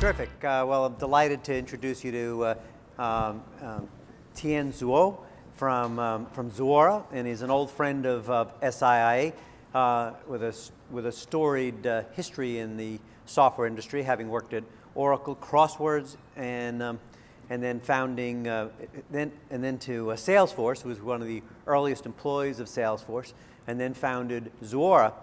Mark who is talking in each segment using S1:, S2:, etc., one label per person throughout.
S1: Terrific. Well, I'm delighted to introduce you to Tien Tzuo from Zuora, and he's an old friend of SIIA with a storied history in the software industry, having worked at Oracle, Crosswords, and then founding then to Salesforce, who was one of the earliest employees of Salesforce, and then founded Zuora.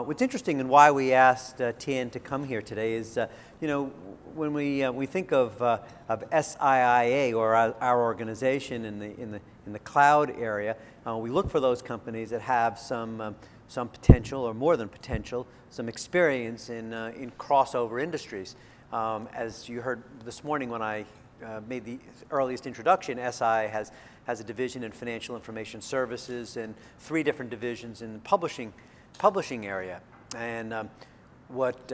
S1: What's interesting and why we asked Tien to come here today is, when we think of SIIA or our organization in the cloud area, we look for those companies that have some potential, or more than potential, some experience in crossover industries. As you heard this morning when I made the earliest introduction, SI has a division in financial information services and 3 different divisions in the publishing area. And what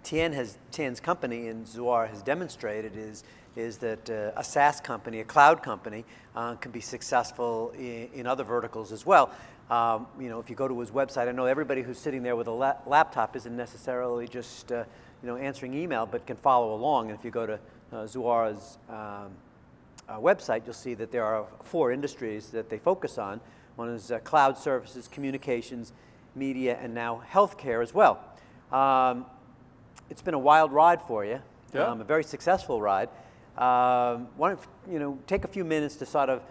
S1: Tien's company in Zuora has demonstrated is that a SaaS company, a cloud company, can be successful in other verticals as well. If you go to his website, I know everybody who's sitting there with a laptop isn't necessarily just answering email, but can follow along. And if you go to Zuora's website, you'll see that there are 4 industries that they focus on. One is cloud services, communications, media, and now healthcare as well. It's been a wild ride for you, a very successful ride. Why don't take a few minutes to sort of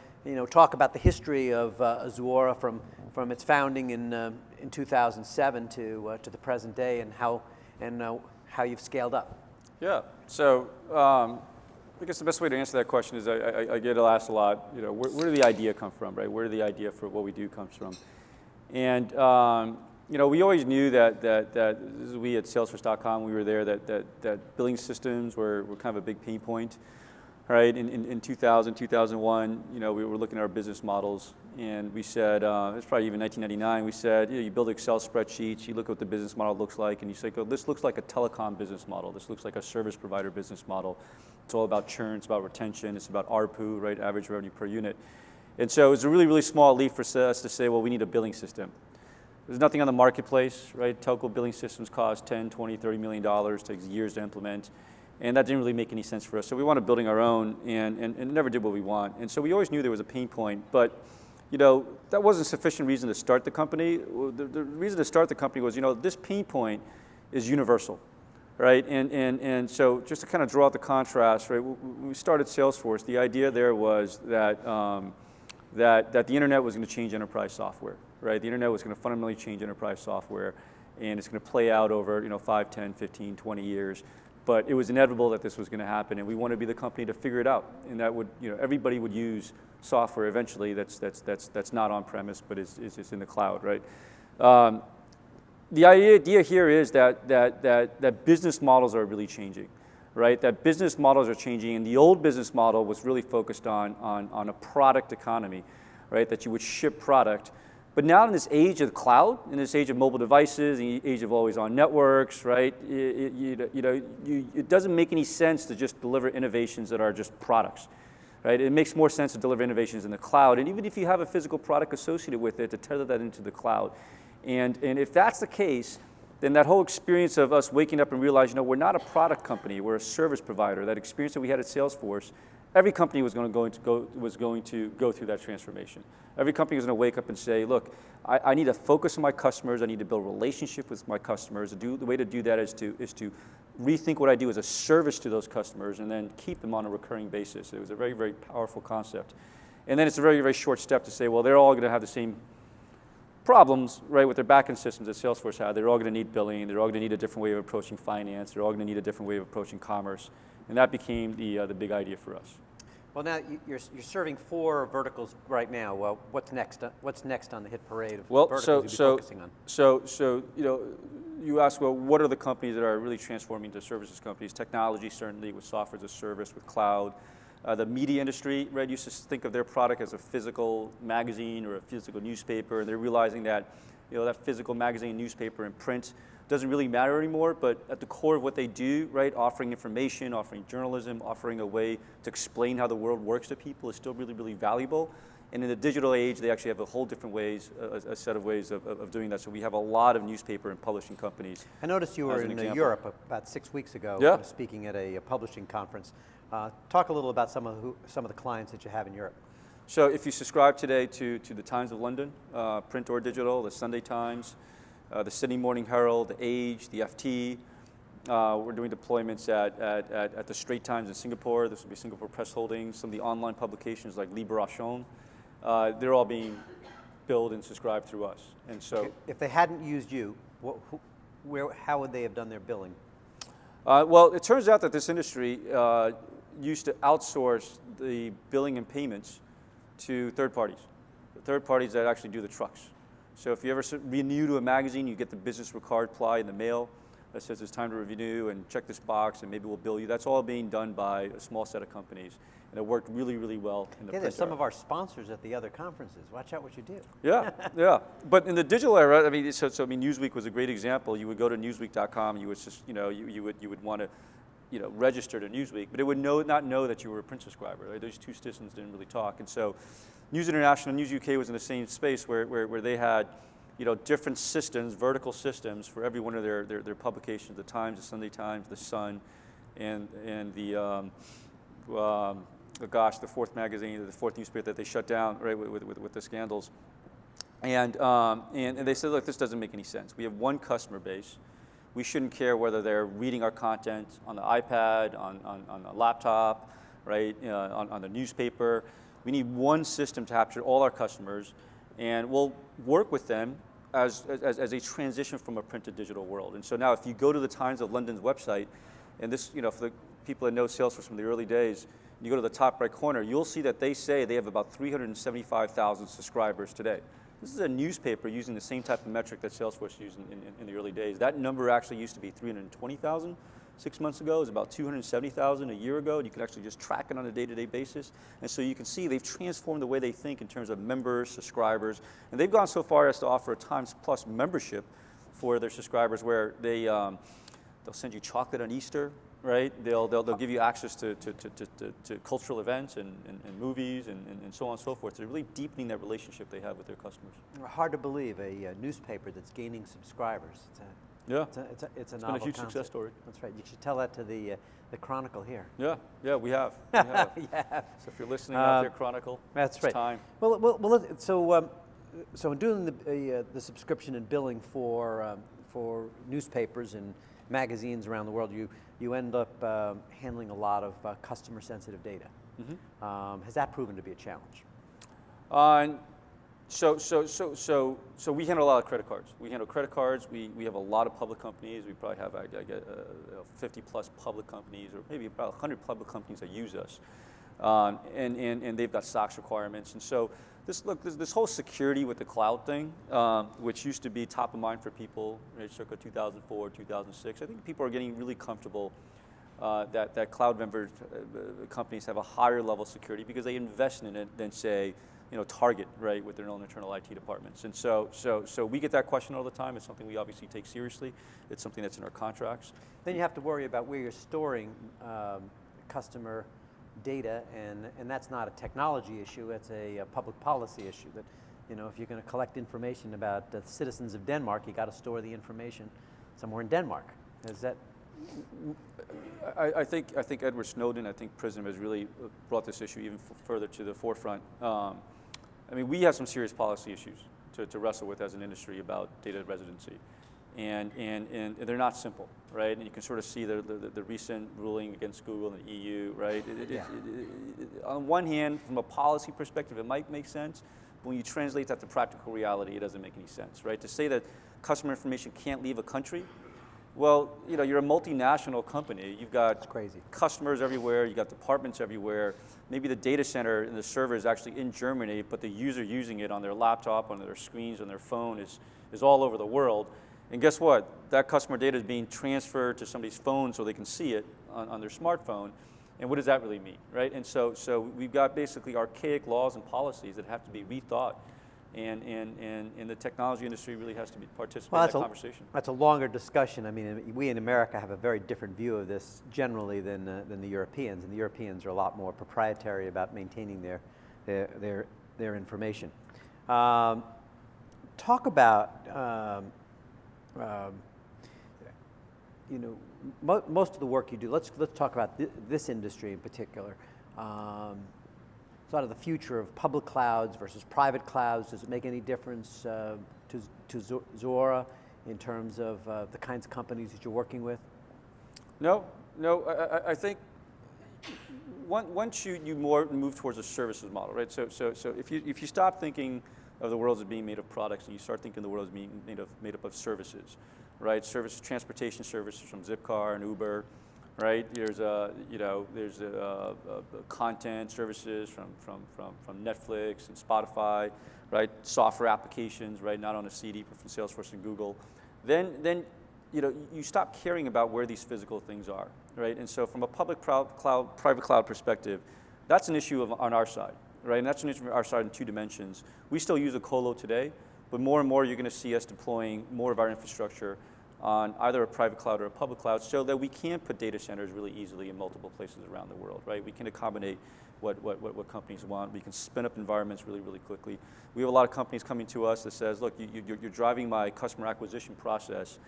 S1: talk about the history of Zuora from its founding in 2007 to the present day, and how you've scaled up.
S2: Yeah. So I guess the best way to answer that question is I get asked a lot. Where did the idea come from, right? Where did the idea for what we do comes from? And we always knew that we at Salesforce.com, we were there, that billing systems were kind of a big pain point, right? In 2000, 2001, we were looking at our business models, and we said, it's probably even 1999, we said, you build Excel spreadsheets, you look at what the business model looks like, and you say, this looks like a telecom business model, this looks like a service provider business model. It's all about churn, it's about retention, it's about ARPU, right? Average revenue per unit. And so it was a really, really small leap for us to say, well, we need a billing system. There's nothing on the marketplace, right? Telco billing systems cost $10, $20, $30 million, takes years to implement. And that didn't really make any sense for us. So we wanted building our own, and it never did what we want. And so we always knew there was a pain point, but that wasn't sufficient reason to start the company. The reason to start the company was, this pain point is universal, right? And so just to kind of draw out the contrast, right? When we started Salesforce, the idea there was that the internet was going to change enterprise software, right? The internet was going to fundamentally change enterprise software, and it's going to play out over 5, 10, 15, 20 years. But it was inevitable that this was going to happen, and we wanted to be the company to figure it out. And that would, everybody would use software eventually that's not on premise, but is in the cloud, right? The idea here is that business models are really changing, right? That business models are changing, and the old business model was really focused on a product economy, right? That you would ship product. But now in this age of the cloud, in this age of mobile devices, the age of always-on networks, right? It doesn't make any sense to just deliver innovations that are just products, right? It makes more sense to deliver innovations in the cloud, and even if you have a physical product associated with it, to tether that into the cloud. And if that's the case, then that whole experience of us waking up and realizing, we're not a product company, we're a service provider. That experience that we had at Salesforce, every company was going to go through that transformation. Every company was going to wake up and say, look, I need to focus on my customers, I need to build a relationship with my customers. The way to do that is to rethink what I do as a service to those customers and then keep them on a recurring basis. It was a very, very powerful concept. And then it's a very, very short step to say, well, they're all going to have the same problems, right, with their backend systems that Salesforce had. They're all going to need billing, they're all going to need a different way of approaching finance, they're all going to need a different way of approaching commerce. And that became the big idea for us.
S1: Well, now you're serving 4 verticals right now. Well, what's next? What's next on the hit parade of verticals you'll be focusing on?
S2: So you ask, well, what are the companies that are really transforming into services companies? Technology, certainly, with software as a service, with cloud. The media industry, right, used to think of their product as a physical magazine or a physical newspaper, and they're realizing that that physical magazine, newspaper, and print doesn't really matter anymore, but at the core of what they do, right, offering information, offering journalism, offering a way to explain how the world works to people is still really, really valuable. And in the digital age, they actually have a whole different ways, a set of ways of doing that. So we have a lot of newspaper and publishing companies.
S1: I noticed you were in Europe about 6 weeks ago,
S2: yeah.
S1: Speaking at a publishing conference. Talk a little about some of the clients that you have in Europe.
S2: So if you subscribe today to the Times of London, print or digital, the Sunday Times, the Sydney Morning Herald, the Age, the FT, we're doing deployments at the Straits Times in Singapore. This will be Singapore Press Holdings. Some of the online publications like Libération. They're all being billed and subscribed through us. And so,
S1: if they hadn't used you, how would they have done their billing?
S2: Well, it turns out that this industry used to outsource the billing and payments to third parties, the third parties that actually do the trucks. So if you ever renew to a magazine, you get the business card reply in the mail that says it's time to renew and check this box and maybe we'll bill you. That's all being done by a small set of companies. And it worked really, really well in the print
S1: there's some
S2: era.
S1: of our sponsors at the other conferences. Watch out what you do.
S2: Yeah, yeah. But in the digital era, I mean, Newsweek was a great example. You would go to newsweek.com, you would just, you would want to, register to Newsweek, but it would not know that you were a print subscriber. Right? Those two systems didn't really talk. And so News International, News UK was in the same space where they had, different systems, vertical systems for every one of their publications, the Times, the Sunday Times, the Sun, and the the fourth magazine, the fourth newspaper that they shut down, right, with the scandals. And they said, look, this doesn't make any sense. We have one customer base. We shouldn't care whether they're reading our content on the iPad, on the laptop, right, on the newspaper. We need one system to capture all our customers, and we'll work with them as a transition from a print to digital world. And so now if you go to the Times of London's website, and this, for the people that know Salesforce from the early days, you go to the top right corner, you'll see that they say they have about 375,000 subscribers today. This is a newspaper using the same type of metric that Salesforce used in the early days. That number actually used to be 320,000 6 months ago. It was about 270,000 a year ago. And you can actually just track it on a day-to-day basis. And so you can see they've transformed the way they think in terms of members, subscribers. And they've gone so far as to offer a Times Plus membership for their subscribers where they'll send you chocolate on Easter. Right, they'll give you access to cultural events and movies and so on and so forth. So they're really deepening that relationship they have with their customers.
S1: Hard to believe a newspaper that's gaining subscribers. It's a novel
S2: been a huge
S1: concept.
S2: Success story.
S1: That's right. You should tell that to the Chronicle here.
S2: Yeah, we have. Yeah. So if you're listening out there, Chronicle,
S1: that's right.
S2: Time.
S1: Well. So in doing the subscription and billing for newspapers and magazines around the world, you end up handling a lot of customer-sensitive data. Mm-hmm. Has that proven to be a challenge?
S2: So we handle a lot of credit cards. We handle credit cards. We have a lot of public companies. We probably have 50 plus public companies, or maybe about 100 public companies that use us, and they've got SOX requirements. And so this whole security with the cloud thing, which used to be top of mind for people, right, circa 2004, 2006. I think people are getting really comfortable that cloud vendor companies have a higher level of security because they invest in it than, say, Target, right, with their own internal IT departments. And so we get that question all the time. It's something we obviously take seriously. It's something that's in our contracts.
S1: Then you have to worry about where you're storing customer data, and that's not a technology issue, it's a public policy issue. That, if you're going to collect information about the citizens of Denmark, you got to store the information somewhere in Denmark. Is that?
S2: I think Edward Snowden, I think Prism has really brought this issue even further to the forefront. We have some serious policy issues to wrestle with as an industry about data residency. And they're not simple, right? And you can sort of see the recent ruling against Google and the EU, right? On one hand, from a policy perspective, it might make sense. But when you translate that to practical reality, it doesn't make any sense, right? To say that customer information can't leave a country, well, you're a multinational company. You've got customers everywhere. You've got departments everywhere. Maybe the data center and the server is actually in Germany, but the user using it on their laptop, on their screens, on their phone is all over the world. And guess what? That customer data is being transferred to somebody's phone so they can see it on their smartphone. And what does that really mean, right? And so we've got basically archaic laws and policies that have to be rethought And the technology industry really has to participate
S1: Well,
S2: in that conversation.
S1: That's a longer discussion. I mean, we in America have a very different view of this generally than the Europeans, and the Europeans are a lot more proprietary about maintaining their information. Talk about most of the work you do. Let's talk about this industry in particular. Sort of the future of public clouds versus private clouds. Does it make any difference to Zuora in terms of the kinds of companies that you're working with?
S2: No. I think once you more move towards a services model, right? So if you stop thinking of the world as being made of products and you start thinking of the world as being made up of services, right? Transportation services from Zipcar and Uber. Right, there's content services from Netflix and Spotify, right? Software applications, right? Not on a CD, but from Salesforce and Google. Then you stop caring about where these physical things are, right? And so from a public cloud, private cloud perspective, that's an issue on our side, right? And that's an issue on our side in two dimensions. We still use a colo today, but more and more you're going to see us deploying more of our infrastructure on either a private cloud or a public cloud so that we can put data centers really easily in multiple places around the world, right? We can accommodate what companies want. We can spin up environments really, really quickly. We have a lot of companies coming to us that says, look, you're driving my customer acquisition process,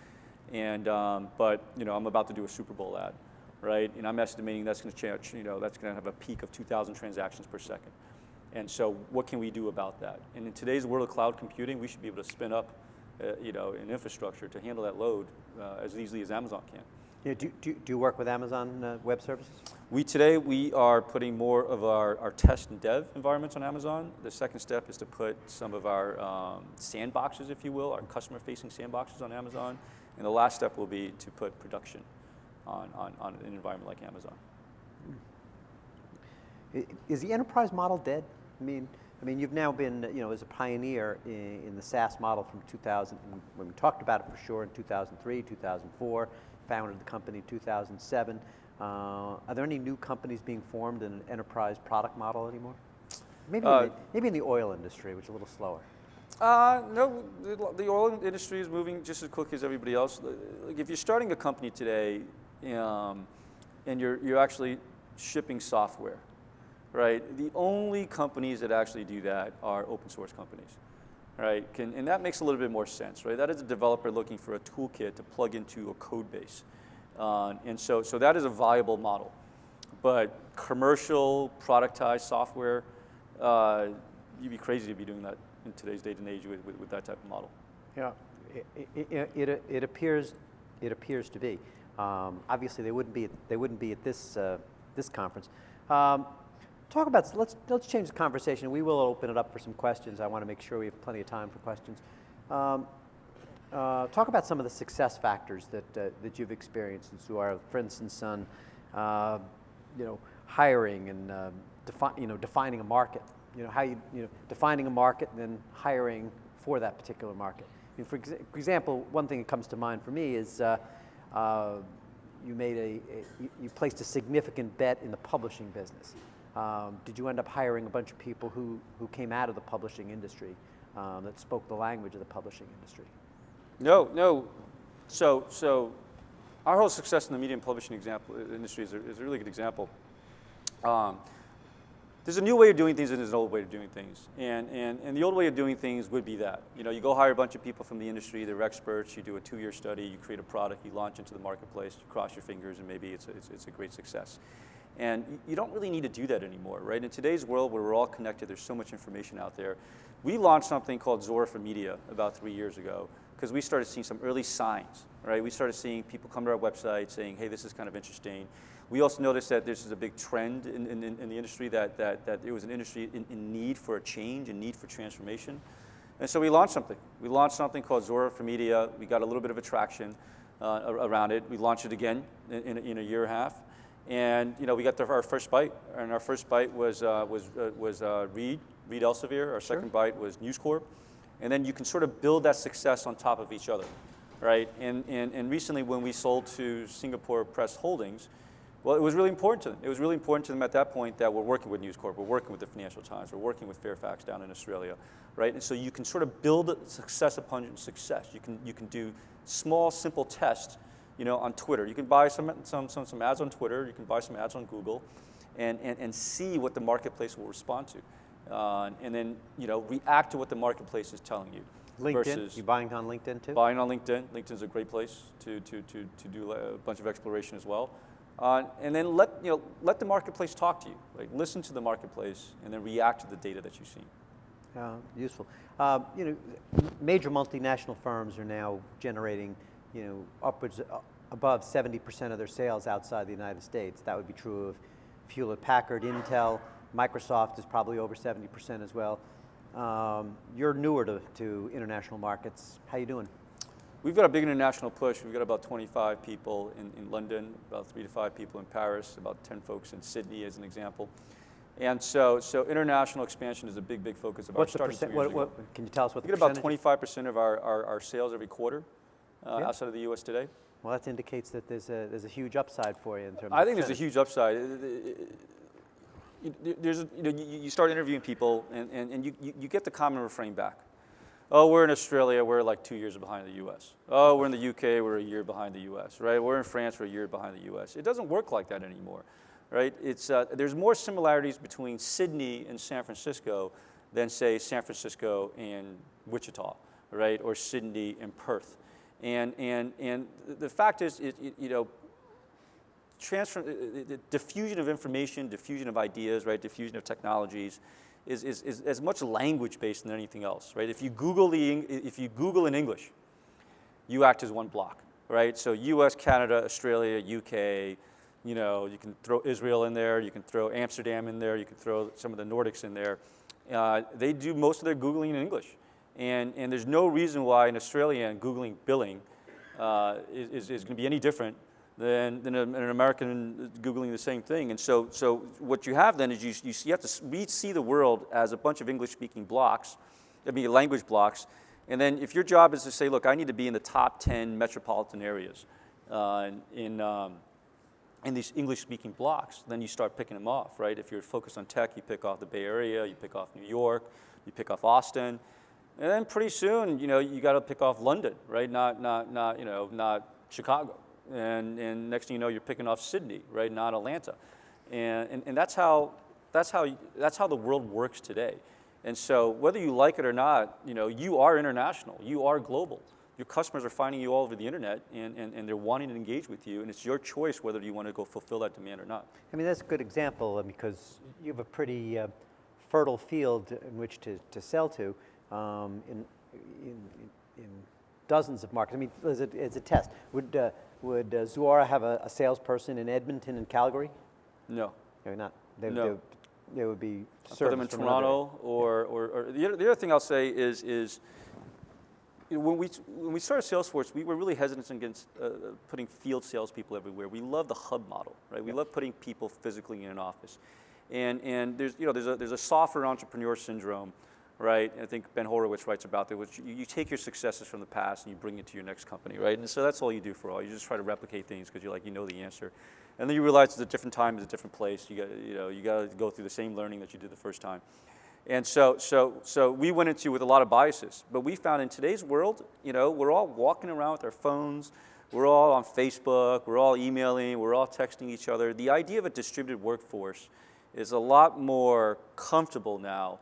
S2: and but I'm about to do a Super Bowl ad, right? And I'm estimating that's going to change, that's going to have a peak of 2,000 transactions per second. And so what can we do about that? And in today's world of cloud computing, we should be able to spin up an infrastructure to handle that load as easily as Amazon can.
S1: Yeah, do you work with Amazon Web Services?
S2: Today we are putting more of our test and dev environments on Amazon. The second step is to put some of our sandboxes, if you will, our customer-facing sandboxes on Amazon. And the last step will be to put production on an environment like Amazon.
S1: Is the enterprise model dead? I mean, you've now been, as a pioneer in the SaaS model from 2000, when we talked about it for sure in 2003, 2004, founded the company in 2007. Are there any new companies being formed in an enterprise product model anymore? Maybe in the oil industry, which is a little slower.
S2: No, the oil industry is moving just as quickly as everybody else. Like if you're starting a company today and you're actually shipping software, right? The only companies that actually do that are open source companies, right? And that makes a little bit more sense, right? That is a developer looking for a toolkit to plug into a code base. And so that is a viable model. But commercial, productized software, you'd be crazy to be doing that in today's day and age with that type of model. Yeah,
S1: it appears to be. Obviously, they wouldn't be at this conference. Talk about, let's change the conversation. We will open it up for some questions. I want to make sure we have plenty of time for questions. Talk about some of the success factors that you've experienced in Zuora. For instance, on hiring and defining a market. How you defining a market and then hiring for that particular market. I mean, for example, one thing that comes to mind for me is you placed a significant bet in the publishing business. Did you end up hiring a bunch of people who came out of the publishing industry that spoke the language of the publishing industry?
S2: No. So our whole success in the media and publishing industry is a really good example. There's a new way of doing things and there's an old way of doing things. And the old way of doing things would be that. You go hire a bunch of people from the industry, they're experts, you do a 2-year study, you create a product, you launch into the marketplace, you cross your fingers, and maybe it's a great success. And you don't really need to do that anymore, right? In today's world where we're all connected, there's so much information out there. We launched something called Zuora for Media about 3 years ago because we started seeing some early signs, right? We started seeing people come to our website saying, hey, this is kind of interesting. We also noticed that this is a big trend in the industry, that there was an industry in need for a change, in need for transformation. And so we launched something. We launched something called Zuora for Media. We got a little bit of attraction around it. We launched it again in a year and a half. And we got our first bite, and our first bite was Reed Elsevier. Our second bite was News Corp. And then you can sort of build that success on top of each other, right? And recently when we sold to Singapore Press Holdings, Well, it was really important to them. It was really important to them at that point that we're working with News Corp, we're working with the Financial Times, we're working with Fairfax down in Australia, right? And so you can sort of build success upon success. You can do small, simple tests, on Twitter. You can buy some ads on Twitter. You can buy some ads on Google, and see what the marketplace will respond to, and then react to what the marketplace is telling you.
S1: LinkedIn. You buying on LinkedIn too?
S2: Buying on LinkedIn. LinkedIn's a great place to do a bunch of exploration as well. And then let the marketplace talk to you. Like, listen to the marketplace and then react to the data that you've seen.
S1: Useful. Major multinational firms are now generating, upwards above 70% of their sales outside the United States. That would be true of Hewlett-Packard, Intel, Microsoft is probably over 70% as well. You're newer to international markets. How you doing?
S2: We've got a big international push. We've got about 25 people in London, about 3 to 5 people in Paris, about 10 folks in Sydney as an example. And so international expansion is a big focus of ours.
S1: What's the percent? Can you tell us what the
S2: percentage? We get about 25% of our sales every quarter outside of the U.S. today.
S1: Well, that indicates that there's a huge upside for you in terms of
S2: I think there's a huge upside. You start interviewing people, and you get the common refrain back. Oh, we're in Australia, we're like 2 years behind the U.S. Oh, we're in the UK, we're a year behind the U.S., right? We're in France, we're a year behind the U.S. It doesn't work like that anymore, right? There's more similarities between Sydney and San Francisco than, say, San Francisco and Wichita, right? Or Sydney and Perth. And the fact is, diffusion of information, diffusion of ideas, right? Diffusion of technologies is as much language based than anything else, right? If you Google in English, you act as one block, right? So U.S., Canada, Australia, UK, you can throw Israel in there, you can throw Amsterdam in there, you can throw some of the Nordics in there. They do most of their Googling in English. And there's no reason why in Australia Googling billing is going to be any different than an American Googling the same thing. And so what you have then is you have to see the world as a bunch of English-speaking blocks, language blocks. And then if your job is to say, look, I need to be in the top 10 metropolitan areas in these English-speaking blocks, then you start picking them off, right? If you're focused on tech, you pick off the Bay Area, you pick off New York, you pick off Austin. And then pretty soon, you got to pick off London, right? Not Chicago. And next thing you know, you're picking off Sydney, right? Not Atlanta. And that's how the world works today. And so whether you like it or not, you are international. You are global. Your customers are finding you all over the internet, and they're wanting to engage with you. And it's your choice whether you want to go fulfill that demand or not.
S1: I mean, that's a good example because you have a pretty fertile field in which to sell to. In dozens of markets. I mean, as a test, would Zuora have a salesperson in Edmonton and Calgary?
S2: No.
S1: They're not.
S2: No.
S1: They would be
S2: put them in Toronto, or the other thing I'll say is when we started Salesforce, we were really hesitant against putting field salespeople everywhere. We love the hub model, right? We love putting people physically in an office, and there's a software entrepreneur syndrome. Right, I think Ben Horowitz writes about that, which you take your successes from the past and you bring it to your next company, right? And so that's all you do for all. You just try to replicate things because you know the answer, and then you realize it's a different time, it's a different place. You got to go through the same learning that you did the first time, and so we went into with a lot of biases. But we found in today's world, we're all walking around with our phones, we're all on Facebook, we're all emailing, we're all texting each other. The idea of a distributed workforce is a lot more comfortable now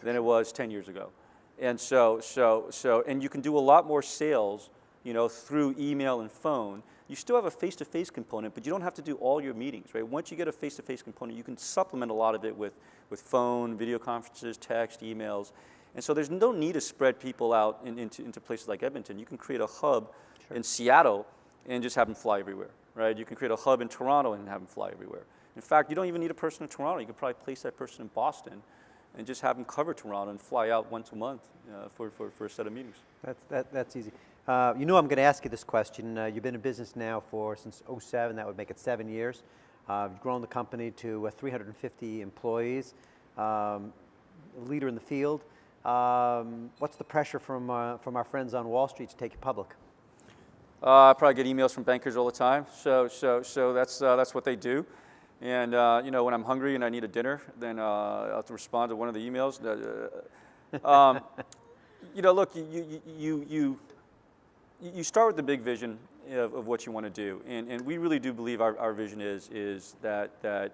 S2: than it was 10 years ago. And and you can do a lot more sales, through email and phone. You still have a face-to-face component, but you don't have to do all your meetings, right? Once you get a face-to-face component, you can supplement a lot of it with phone, video conferences, text, emails. And so there's no need to spread people out into places like Edmonton. You can create a hub in Seattle and just have them fly everywhere, right? You can create a hub in Toronto and have them fly everywhere. In fact, you don't even need a person in Toronto. You could probably place that person in Boston and just have them cover Toronto and fly out once a month for a set of meetings.
S1: That's easy. I'm going to ask you this question. You've been in business now since 2007. That would make it 7 years. You've grown the company to 350 employees, leader in the field. What's the pressure from our friends on Wall Street to take you public?
S2: I probably get emails from bankers all the time, so that's what they do. And when I'm hungry and I need a dinner, then I'll have to respond to one of the emails. Look, you start with the big vision of what you want to do, and we really do believe our vision is that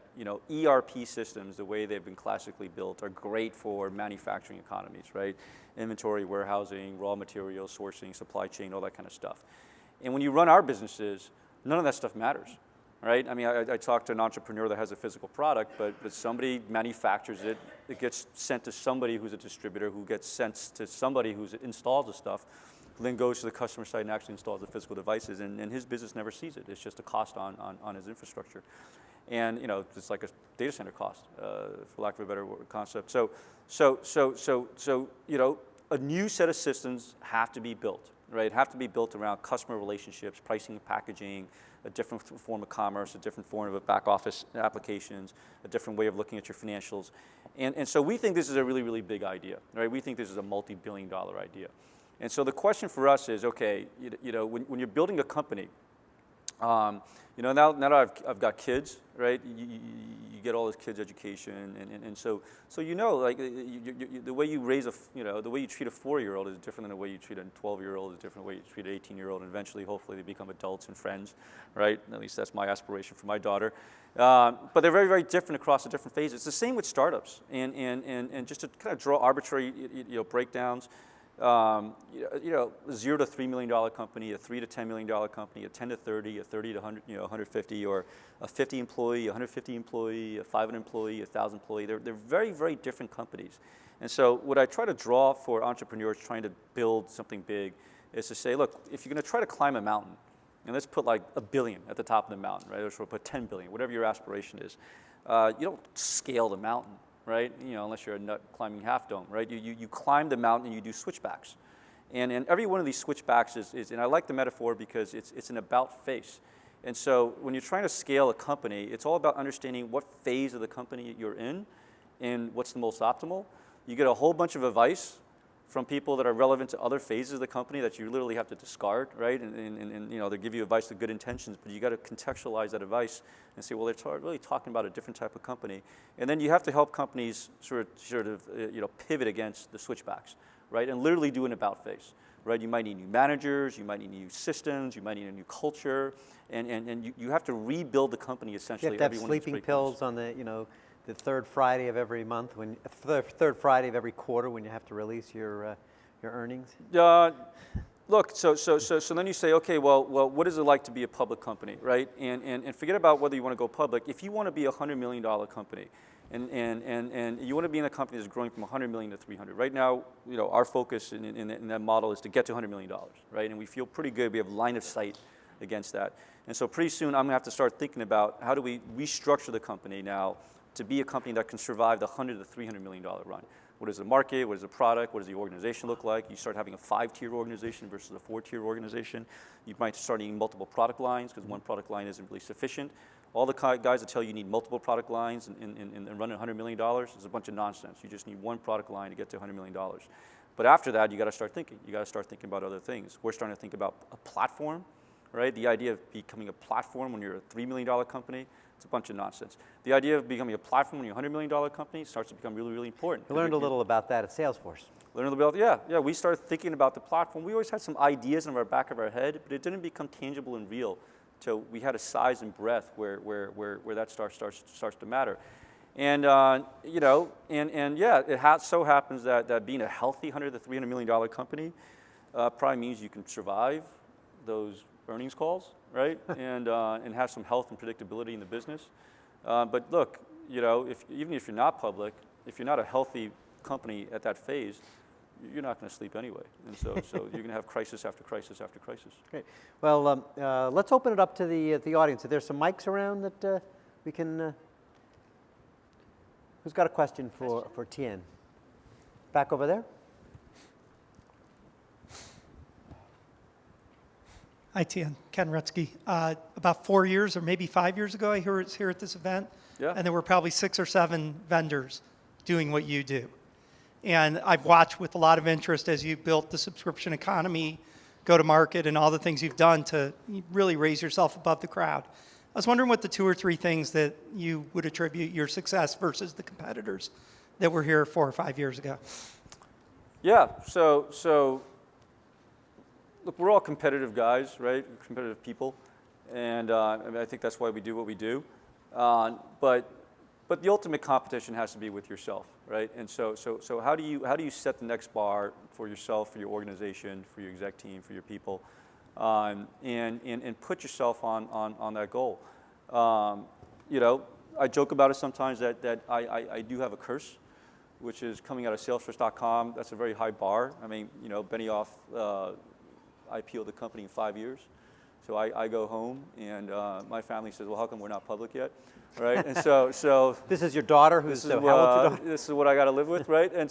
S2: ERP systems, the way they've been classically built, are great for manufacturing economies, right? Inventory, warehousing, raw materials, sourcing, supply chain, all that kind of stuff. And when you run our businesses, none of that stuff matters, right? I mean, I talked to an entrepreneur that has a physical product, but somebody manufactures it. It gets sent to somebody who's a distributor, who gets sent to somebody who installs the stuff, who then goes to the customer site and actually installs the physical devices, and his business never sees it. It's just a cost on his infrastructure. And it's like a data center cost, for lack of a better concept. So a new set of systems have to be built, right? Have to be built around customer relationships, pricing and packaging, a different form of commerce, a different form of back office applications, a different way of looking at your financials. And so we think this is a really, really big idea, right? We think this is a multi-billion-dollar idea. And so the question for us is, okay, when you're building a company, now that I've got kids, right? You get all this kids' education, and so like the way you raise the way you treat a 4-year-old is different than the way you treat a 12-year-old, is different than the way you treat an 18-year-old, and eventually, hopefully, they become adults and friends, right? At least that's my aspiration for my daughter. But they're very, very different across the different phases. It's the same with startups, and just to kind of draw arbitrary breakdowns. $0 to $3 million company, a $3 to $10 million company, a 10 to 30, a 30 to 100, 150, or a 50 employee, 150 employee, a 500 employee, 1,000 employee. They're very, very different companies. And so what I try to draw for entrepreneurs trying to build something big is to say, look, if you're going to try to climb a mountain, and let's put like $1 billion at the top of the mountain, right? Or we'll put $10 billion, whatever your aspiration is. You don't scale the mountain, right? Unless you're a nut climbing Half Dome, right? You climb the mountain and you do switchbacks. And every one of these switchbacks is, and I like the metaphor because it's an about face. And so when you're trying to scale a company, it's all about understanding what phase of the company you're in and what's the most optimal. You get a whole bunch of advice from people that are relevant to other phases of the company that you literally have to discard, right? And they give you advice with good intentions, but you got to contextualize that advice and say, well, they're really talking about a different type of company. And then you have to help companies sort of pivot against the switchbacks, right? And literally do an about face, right? You might need new managers, you might need new systems, you might need a new culture, and you have to rebuild the company essentially.
S1: You have to have sleeping pills on the third Friday of every month, third Friday of every quarter when you have to release your earnings?
S2: Look, so then you say, okay, well, what is it like to be a public company, right? And forget about whether you want to go public. If you want to be a $100 million company, and you want to be in a company that's growing from 100 million to 300. Right now, our focus in that model is to get to $100 million, right? And we feel pretty good. We have line of sight against that. And so pretty soon, I'm going to have to start thinking about how do we restructure the company now to be a company that can survive the $100 to $300 million run. What is the market? What is the product? What does the organization look like? You start having a 5-tier organization versus a 4-tier organization. You might start needing multiple product lines because one product line isn't really sufficient. All the guys that tell you need multiple product lines and run $100 million is a bunch of nonsense. You just need one product line to get to $100 million. But after that, you got to start thinking. You got to start thinking about other things. We're starting to think about a platform, right? The idea of becoming a platform when you're a $3 million company, it's a bunch of nonsense. The idea of becoming a platform when you're a $100 million company starts to become really, really important.
S1: You learned a little about that at Salesforce.
S2: Learned a little bit, yeah. We started thinking about the platform. We always had some ideas in the back of our head, but it didn't become tangible and real until we had a size and breadth where that starts to matter. And it so happens that being a healthy $100 to $300 million company probably means you can survive those earnings calls, right? and have some health and predictability in the business. But look, even if you're not public, if you're not a healthy company at that phase, you're not going to sleep anyway. And so you're going to have crisis after crisis after crisis.
S1: Great. Well, let's open it up to the audience. If there's some mics around that we can. Who's got a question for Tien? Back over there.
S3: Hi, Tien. Ken Rutsky. About 4 years or maybe 5 years ago, I was here at this event.
S2: Yeah.
S3: And there were probably 6 or 7 vendors doing what you do. And I've watched with a lot of interest as you built the subscription economy go to market and all the things you've done to really raise yourself above the crowd. I was wondering what the 2 or 3 things that you would attribute your success versus the competitors that were here 4 or 5 years ago.
S2: Yeah, so look, we're all competitive guys, right? Competitive people, and I mean, I think that's why we do what we do. But the ultimate competition has to be with yourself, right? And so how do you set the next bar for yourself, for your organization, for your exec team, for your people, and put yourself on that goal? You know, I joke about it sometimes that I do have a curse, which is coming out of Salesforce.com. That's a very high bar. I mean, you know, Benioff IPO'd the company in 5 years. So I go home and my family says, well, how come we're not public yet? Right? And so
S1: This is your daughter who's,
S2: this is,
S1: how old's your daughter?
S2: this is what I got to live with, right? And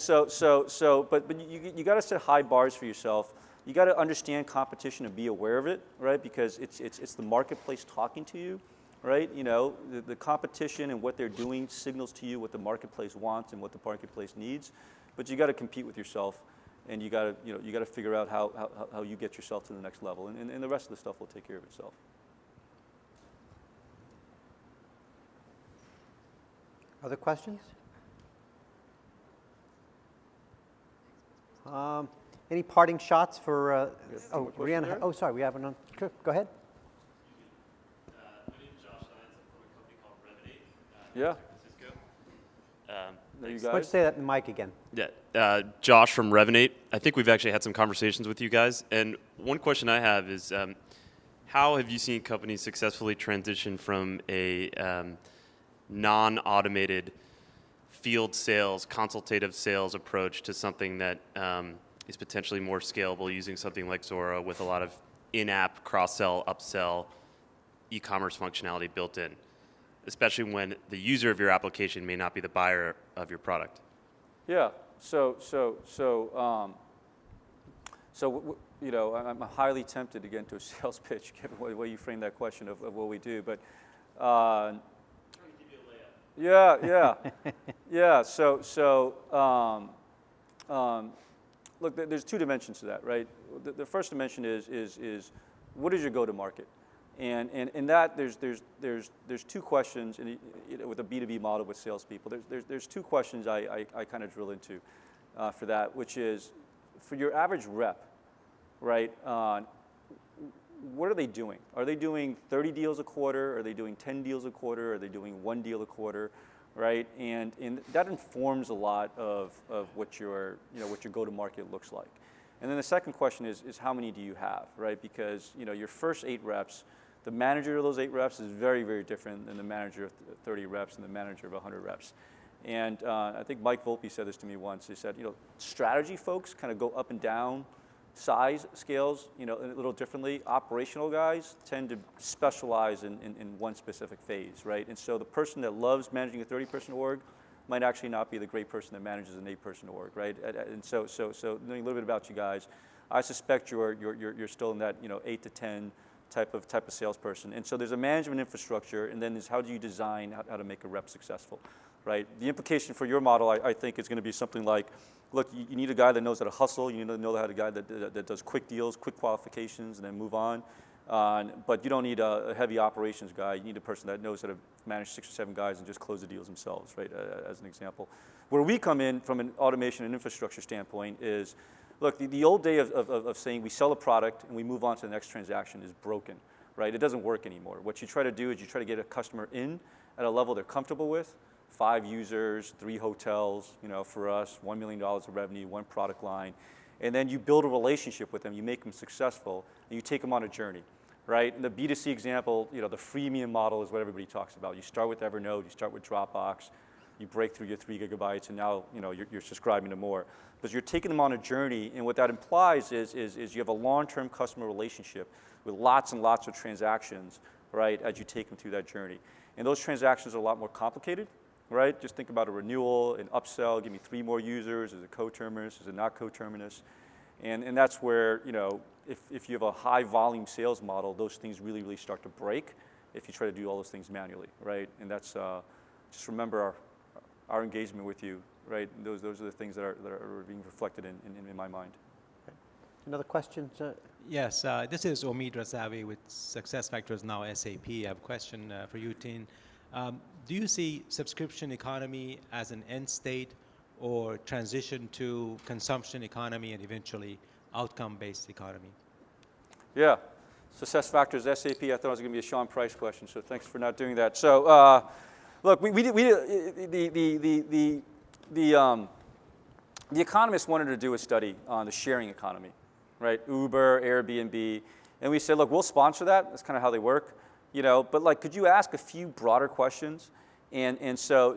S2: but you got to set high bars for yourself. You got to understand competition and be aware of it, right? Because it's the marketplace talking to you, right? You know, the competition and what they're doing signals to you what the marketplace wants and what the marketplace needs. But you got to compete with yourself, and you got to figure out how you get yourself to the next level, and the rest of the stuff will take care of itself.
S1: Other questions? Any parting shots for, oh, Rihanna, oh, sorry, we have another, sure, go ahead.
S4: My name is Josh Lyons. I'm from a company called Revenate
S2: Yeah.
S4: in San Francisco.
S2: There you
S1: Why don't you
S2: guys.
S1: say that in the mic again?
S4: Yeah, Josh from Revenate. I think we've actually had some conversations with you guys. And one question I have is, how have you seen companies successfully transition from a non-automated field sales, consultative sales approach to something that is potentially more scalable using something like Zuora with a lot of in-app cross-sell, upsell, e-commerce functionality built in, especially when the user of your application may not be the buyer of your product?
S2: Yeah. So you know, I'm highly tempted to get into a sales pitch, given the way you frame that question of what we do. But yeah. Look, there's 2 dimensions to that, right? The first dimension is what is your go-to-market, and in that there's 2 questions with a B2B model with salespeople. There's 2 questions I kind of drill into for that, which is for your average rep, right? What are they doing? Are they doing 30 deals a quarter? Are they doing 10 deals a quarter? Are they doing 1 deal a quarter, right? And that informs a lot of what your go-to-market looks like. And then the second question is how many do you have, right? Because your first 8 reps, the manager of those 8 reps is very, very different than the manager of 30 reps and the manager of 100 reps. And I think Mike Volpe said this to me once. He said, strategy folks kind of go up and down size scales, a little differently. Operational guys tend to specialize in one specific phase, right? And so the person that loves managing a 30-person org might actually not be the great person that manages an 8-person org, right? And so knowing a little bit about you guys, I suspect you're still in that 8 to 10 type of salesperson. And so there's a management infrastructure, and then there's how do you design how to make a rep successful, right? The implication for your model, I think, is going to be something like, look, you need a guy that knows how to hustle. You need to know how to guy that does quick deals, quick qualifications, and then move on. But you don't need a heavy operations guy. You need a person that knows how to manage 6 or 7 guys and just close the deals themselves, right, as an example. Where we come in from an automation and infrastructure standpoint is, look, the old day of saying we sell a product and we move on to the next transaction is broken, right? It doesn't work anymore. What you try to do is you try to get a customer in at a level they're comfortable with. 5 users, 3 hotels, for us, $1 million of revenue, 1 product line. And then you build a relationship with them, you make them successful, and you take them on a journey, right? In the B2C example, the freemium model is what everybody talks about. You start with Evernote, you start with Dropbox, you break through your 3 gigabytes, and now you're subscribing to more. But you're taking them on a journey, and what that implies is you have a long-term customer relationship with lots and lots of transactions, right, as you take them through that journey. And those transactions are a lot more complicated, right? Just think about a renewal, an upsell, give me 3 more users, is it coterminous, is it not coterminous? And that's where, if you have a high volume sales model, those things really, really start to break if you try to do all those things manually, right? And that's, just remember our engagement with you, right? Those are the things that are being reflected in my mind.
S1: Okay. Another question?
S5: Yes, this is Omid Razavi with SuccessFactors, now SAP. I have a question for you, Tien. Do you see subscription economy as an end state or transition to consumption economy and eventually outcome-based economy?
S2: Yeah, SuccessFactors, SAP, I thought it was going to be a Sean Price question, so thanks for not doing that. So, look, the economists wanted to do a study on the sharing economy, right? Uber, Airbnb, and we said, look, we'll sponsor that. That's kind of how they work, you know. But like, could you ask a few broader questions? And so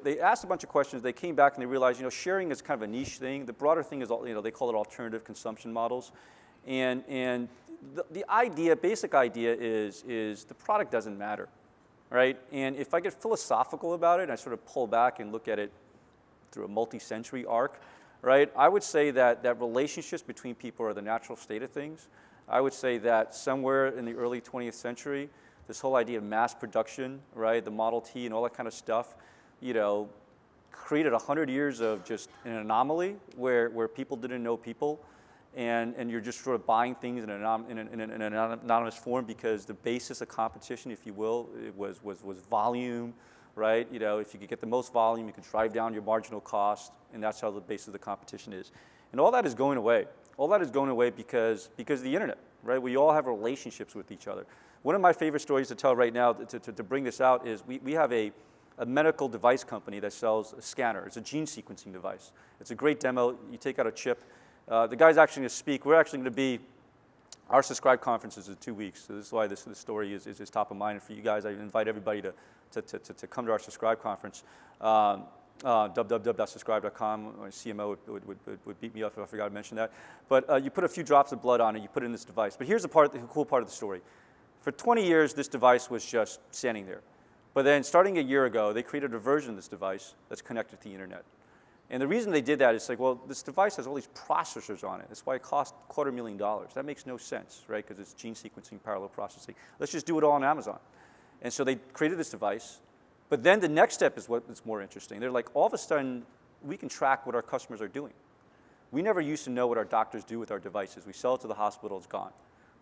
S2: they asked a bunch of questions. They came back and they realized, you know, sharing is kind of a niche thing. The broader thing is, you know, they call it alternative consumption models, and the idea, basic idea is the product doesn't matter, right? And if I get philosophical about it, and I sort of pull back and look at it through a multi-century arc, right? I would say that relationships between people are the natural state of things. I would say that somewhere in the early 20th century, this whole idea of mass production, right? The Model T and all that kind of stuff, you know, created 100 years of just an anomaly where people didn't know people, and you're just sort of buying things in an anonymous form because the basis of competition, if you will, it was volume, right? You know, if you could get the most volume, you could drive down your marginal cost, and that's how the basis of the competition is. And all that is going away. All that is going away because of the internet, right? We all have relationships with each other. One of my favorite stories to tell right now to bring this out is we have a medical device company that sells a scanner. It's a gene sequencing device. It's a great demo. You take out a chip. The guy's actually going to speak. We're actually going to be, our Subscribe conference is in 2 weeks. So this is why this story is top of mind. And for you guys, I invite everybody to come to our Subscribe conference. www.subscribe.com. My CMO would beat me up if I forgot to mention that. But you put a few drops of blood on it, you put it in this device. But here's the cool part of the story. For 20 years, this device was just standing there. But then starting a year ago, they created a version of this device that's connected to the internet. And the reason they did that is like, well, this device has all these processors on it. That's why it cost $250,000. That makes no sense, right? Because it's gene sequencing, parallel processing. Let's just do it all on Amazon. And so they created this device. But then the next step is what's more interesting. They're like, all of a sudden, we can track what our customers are doing. We never used to know what our doctors do with our devices. We sell it to the hospital, it's gone,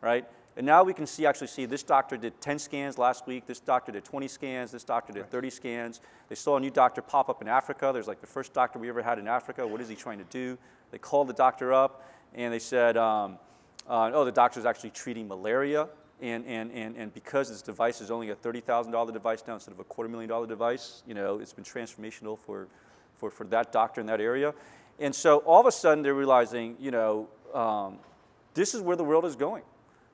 S2: right? And now we can actually see this doctor did 10 scans last week, this doctor did 20 scans, this doctor did 30 scans. They saw a new doctor pop up in Africa. There's like the first doctor we ever had in Africa. What is he trying to do? They called the doctor up and they said, oh, the doctor's actually treating malaria. And because this device is only a $30,000 device now instead of a $250,000 device, you know, it's been transformational for that doctor in that area. And so all of a sudden they're realizing, you know, this is where the world is going.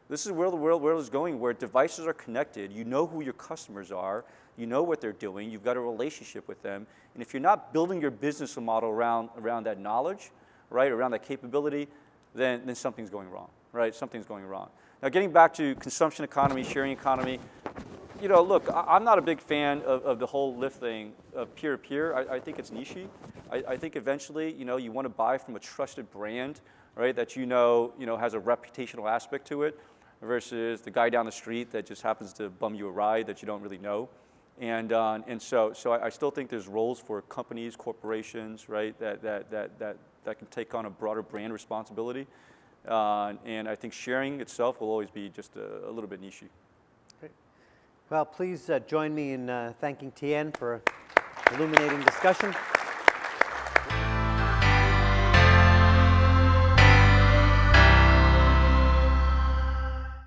S2: This is where the world is going, where devices are connected. You know who your customers are. You know what they're doing. You've got a relationship with them. And if you're not building your business model around that knowledge, right, around that capability, then something's going wrong, right? Something's going wrong. Now, getting back to consumption economy, sharing economy, you know, look, I'm not a big fan of the whole Lyft thing of peer-to-peer. I think it's niche-y. I think eventually, you know, you want to buy from a trusted brand, right, that you know has a reputational aspect to it, versus the guy down the street that just happens to bum you a ride that you don't really know. And so I still think there's roles for companies, corporations, right, that can take on a broader brand responsibility. And I think sharing itself will always be just a little bit niche-y.
S1: Great. Well, please join me in thanking Tien for illuminating discussion.